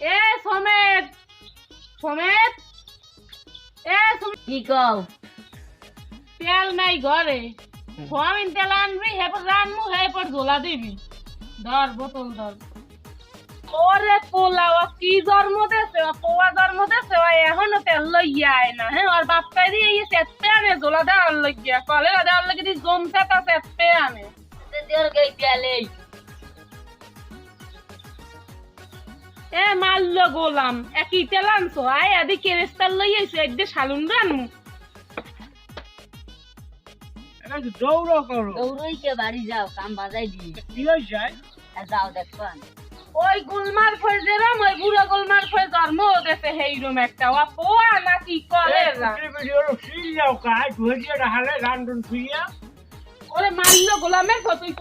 এ সমেত সমেত কি কও? তেল নাই ঘরে, সোয়াবিন তেল আনবি, এরপর রানমু, এরপর ঝোলা দিবি। ধর বোতল ধর। ওরে পোলাও কি জন্ম দেছে, পোয়া জন্ম দেছে, এখনো তেল লইয়া আয় না। হ্যাঁ, ওর বাপটাই দিয়ে চেপে আনে ঝোলা দেওয়ার লইয়া, কলেরা দেওয়ার লইয়া দিয়ে জমতে তা চেপে আনে। তোর গাই তেলেই এ মারলো গোলাম, একই তেল আনছো, আয় আদি কেরেস্তার লইয়াইছো, একদিন সালুন রানমু। দৌড়ো করো দৌড়ই কে বাড়ি যাও, কাম বাজাই দিই। কি হয়ে যায়? যাও দেখো। ওই গুলমার ফয়ে যেরাম, ওই বুড়ো গুলমার ফয়ে জন্ম দেছে হেইরম একটা, ও পোয়া নাকি কলেরা। সিরিয়াও কাজ ধুয়ে হালে রান্ধন ফিরিয়া ওরে মারলো গোলামের ফতুই।